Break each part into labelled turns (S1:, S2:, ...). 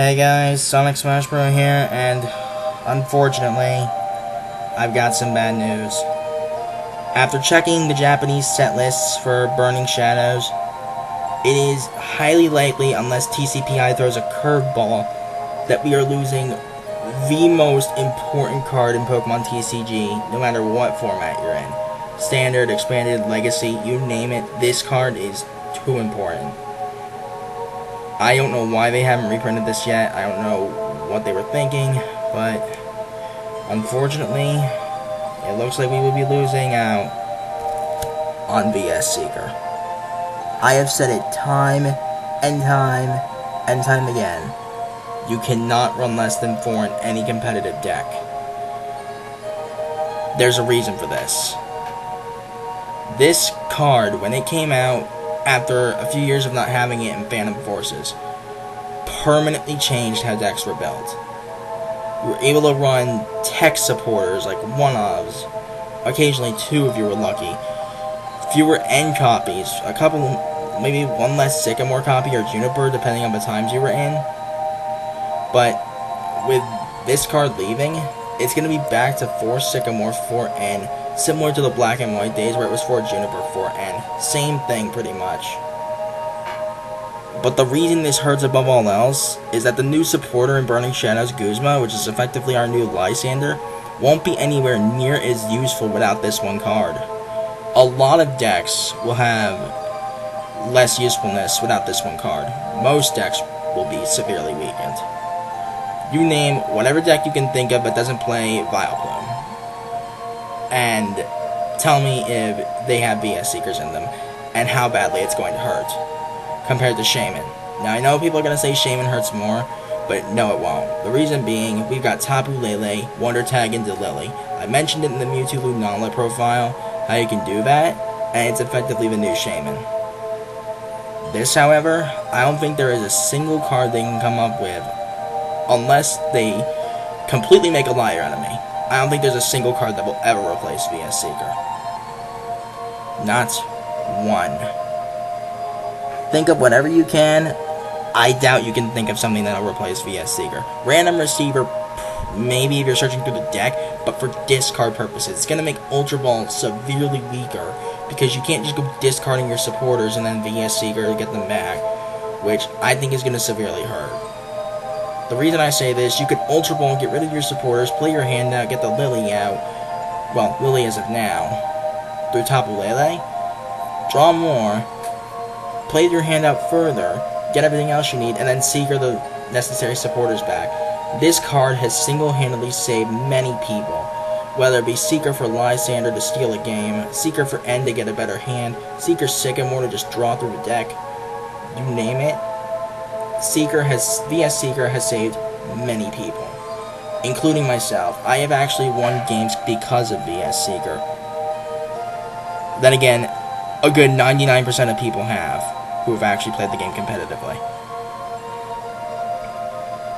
S1: Hey guys, Sonic Smash Bro here, and unfortunately, I've got some bad news. After checking the Japanese set lists for Burning Shadows, it is highly likely, unless TCPI throws a curveball, that we are losing the most important card in Pokemon TCG, no matter what format you're in. Standard, Expanded, Legacy, you name it, this card is too important. I don't know why they haven't reprinted this yet. I don't know what they were thinking, but unfortunately, it looks like we will be losing out on VS Seeker. I have said it time and time again. You cannot run less than 4 in any competitive deck. There's a reason for this. This card, when it came out, after a few years of not having it in Phantom Forces, permanently changed how decks were built. You were able to run tech supporters like one-ofs, occasionally 2 if you were lucky, fewer end copies, a couple, maybe one less Sycamore copy or Juniper depending on the times you were in. But with this card leaving, it's going to be back to 4 Sycamore, 4 N, similar to the black and white days where it was 4 Juniper, 4 N. Same thing pretty much. But the reason this hurts above all else is that the new supporter in Burning Shadows, Guzma, which is effectively our new Lysander, won't be anywhere near as useful without this one card. A lot of decks will have less usefulness without this one card. Most decks will be severely weakened. You name whatever deck you can think of that doesn't play Vileplume, and tell me if they have VS Seekers in them, and how badly it's going to hurt, compared to Shaman. Now, I know people are going to say Shaman hurts more, but no, it won't. The reason being, we've got Tapu Lele, Wonder Tag into Lily. I mentioned it in the Mewtwo Lunala profile, how you can do that, and it's effectively the new Shaman. This, however, I don't think there is a single card they can come up with, unless they completely make a liar out of me. I don't think there's a single card that will ever replace VS Seeker. Not one. Think of whatever you can. I doubt you can think of something that'll replace VS Seeker. Random Receiver, maybe if you're searching through the deck, but for discard purposes. It's going to make Ultra Ball severely weaker, because you can't just go discarding your supporters and then VS Seeker to get them back, which I think is going to severely hurt. The reason I say this, you could Ultra Ball, get rid of your supporters, play your hand out, get the Lily out, well, Lily as of now, through Tapu Lele, draw more, play your hand out further, get everything else you need, and then Seeker the necessary supporters back. This card has single-handedly saved many people, whether it be Seeker for Lysander to steal a game, Seeker for N to get a better hand, Seeker Sycamore to just draw through the deck, you name it. VS Seeker has saved many people, including myself. I have actually won games because of VS Seeker. Then again, a good 99% of people have, who have actually played the game competitively.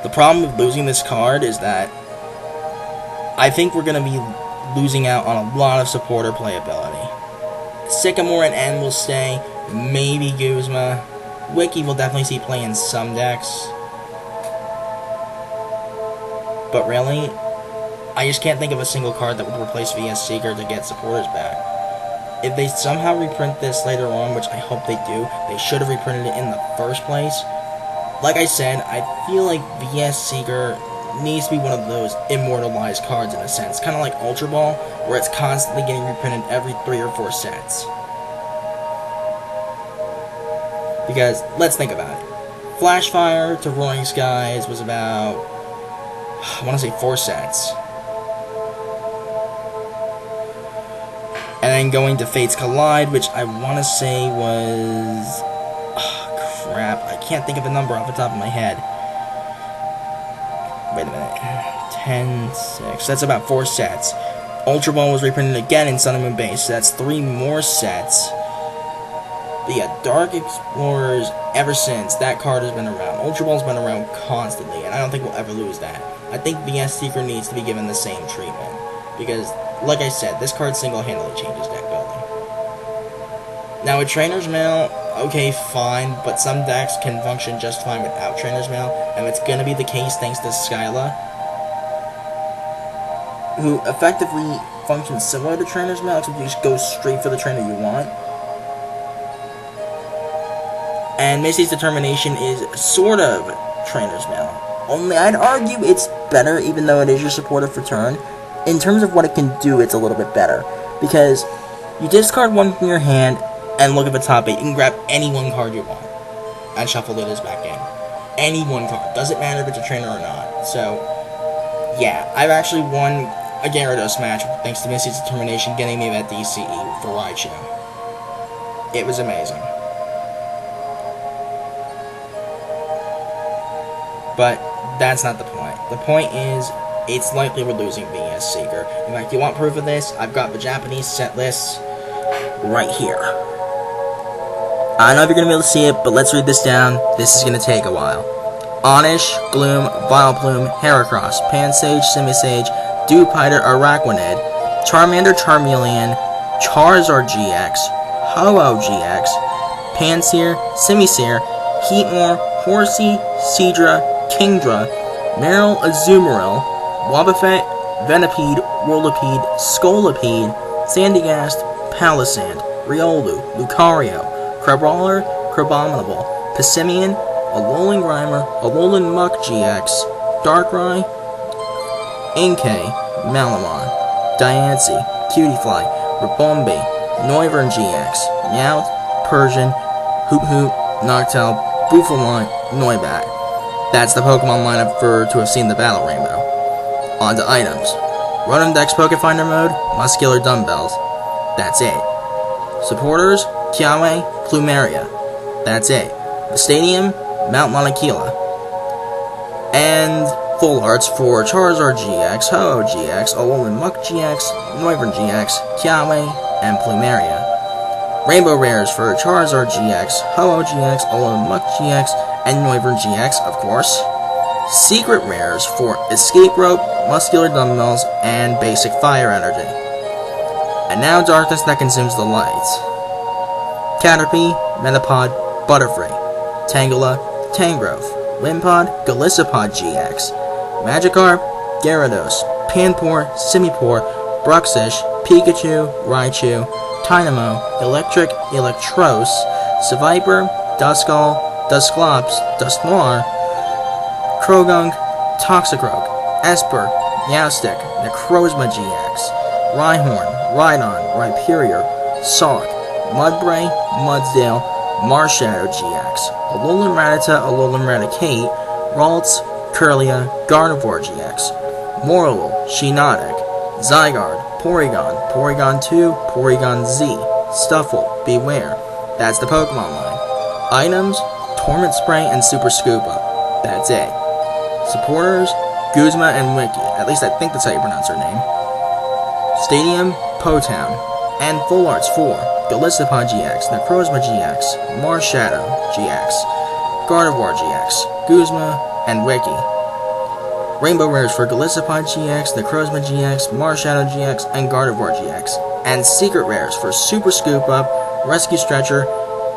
S1: The problem with losing this card is that I think we're going to be losing out on a lot of supporter playability. Sycamore and N will stay, maybe Guzma. Wiki will definitely see play in some decks. But really, I just can't think of a single card that would replace VS Seeker to get supporters back. If they somehow reprint this later on, which I hope they do, they should have reprinted it in the first place. Like I said, I feel like VS Seeker needs to be one of those immortalized cards in a sense. Kind of like Ultra Ball, where it's constantly getting reprinted every 3 or 4 sets. Because, let's think about it. Flashfire to Roaring Skies was about, I want to say 4 sets. And then going to Fates Collide, which I want to say was, crap, I can't think of a number off the top of my head. Wait a minute. 10, 6, that's about 4 sets. Ultra Ball was reprinted again in Sun and Moon Base, so that's 3 more sets. But yeah, Dark Explorers, ever since, that card has been around. Ultra Ball's been around constantly, and I don't think we'll ever lose that. I think VS Seeker needs to be given the same treatment, because, like I said, this card single-handedly changes deck building. Now, with Trainer's Mail, okay, fine, but some decks can function just fine without Trainer's Mail, and it's gonna be the case thanks to Skyla, who effectively functions similar to Trainer's Mail, except you just go straight for the trainer you want. And Missy's Determination is sort of Trainer's Mail. Only I'd argue it's better, even though it is your supportive for turn. In terms of what it can do, it's a little bit better. Because you discard one from your hand and look at the top 8. You can grab any one card you want and shuffle it as back in. Any one card. Doesn't matter if it's a trainer or not. So, yeah. I've actually won a Gyarados match thanks to Missy's Determination getting me that DCE for Raichu. It was amazing. But that's not the point. The point is, it's likely we're losing VS Seeker. In fact, you want proof of this? I've got the Japanese set lists right here. I don't know if you're going to be able to see it, but let's read this down. This is going to take a while. Onish, Gloom, Vileplume, Heracross, Pansage, Simisage, Dewpider, Araquanid, Charmander, Charmeleon, Charizard GX, Ho-Oh GX, Pansear, Simisear, Heatmor, Horsey, Seadra, Kingdra, Marill, Azumarill, Wobbuffet, Venipede, Whirlipede, Scolipede, Sandygast, Palisand, Riolu, Lucario, Crabrawler, Crabominable, Passimian, Alolan Grimer, Alolan Muck GX, Darkrai, Inkay, Malamon, Diancie, Cutiefly, Ribombee, Noivern GX, Meowth, Persian, Hoot, Noctowl, Bouffalant, Noibat. That's the Pokemon lineup to have seen the Battle Rainbow. On to items. Rotom Dex Pokefinder mode, Muscular Dumbbells. That's it. Supporters, Kiawe, Plumeria. That's it. The Stadium, Mount Monokila. And Full Arts for Charizard GX, Ho-Oh GX, Alolan Muck GX, Noivern GX, Kiawe, and Plumeria. Rainbow Rares for Charizard GX, Ho-Oh GX, Alolan Muck GX, and Noivern GX, of course. Secret Rares for Escape Rope, Muscular Dumbbells, and Basic Fire Energy. And now Darkness that consumes the light. Caterpie, Metapod, Butterfree, Tangela, Tangrowth, Wimpod, Golisopod GX, Magikarp, Gyarados, Panpour, Simipour, Bruxish, Pikachu, Raichu, Tynamo, Electric, Electros, Seviper, Duskull, Dusclops, Dusknoir, Krogunk, Toxicroak, Esper, Meowstic, Necrozma GX, Rhyhorn, Rhydon, Rhyperior, Sawk, Mudbray, Mudsdale, Marshadow GX, Alolan Rattata, Alolan Raticate, Ralts, Kirlia, Gardevoir GX, Morlul, Shiinotic, Zygarde, Porygon, Porygon 2, Porygon Z, Stuffle, Beware. That's the Pokemon line. Items, Torment Spray and Super Scoop Up. That's it. Supporters, Guzma and Wiki. At least I think that's how you pronounce her name. Stadium, Potown. And Full Arts for Golisopod GX, Necrozma GX, Marshadow GX, Gardevoir GX, Guzma, and Wiki. Rainbow Rares for Golisopod GX, Necrozma GX, Marshadow GX, and Gardevoir GX. And Secret Rares for Super Scoop Up, Rescue Stretcher,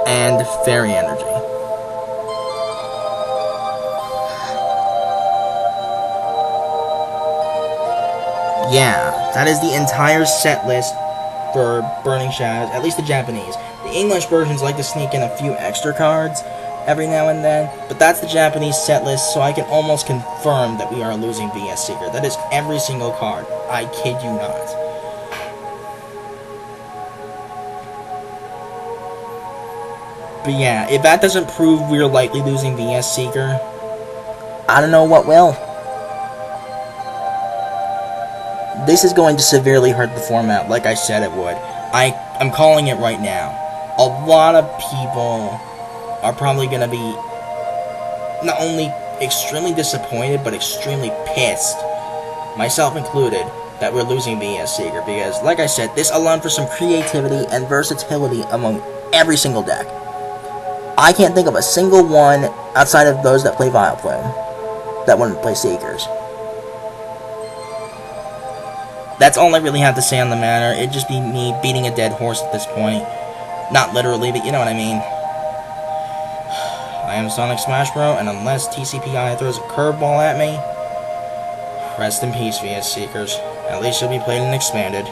S1: and Fairy Energy. Yeah, that is the entire set list for Burning Shadows, at least the Japanese. The English versions like to sneak in a few extra cards every now and then, but that's the Japanese set list, so I can almost confirm that we are losing VS Seeker. That is every single card. I kid you not. But yeah, if that doesn't prove we're likely losing VS Seeker, I don't know what will. This is going to severely hurt the format, like I said it would. I'm calling it right now. A lot of people are probably going to be not only extremely disappointed, but extremely pissed, myself included, that we're losing VS Seeker. Because, like I said, this allowed for some creativity and versatility among every single deck. I can't think of a single one outside of those that play Vileplume that wouldn't play Seekers. That's all I really have to say on the matter. It'd just be me beating a dead horse at this point. Not literally, but you know what I mean. I am Sonic Smash Bro, and unless TCPI throws a curveball at me, rest in peace, VS Seekers. At least you'll be played and expanded.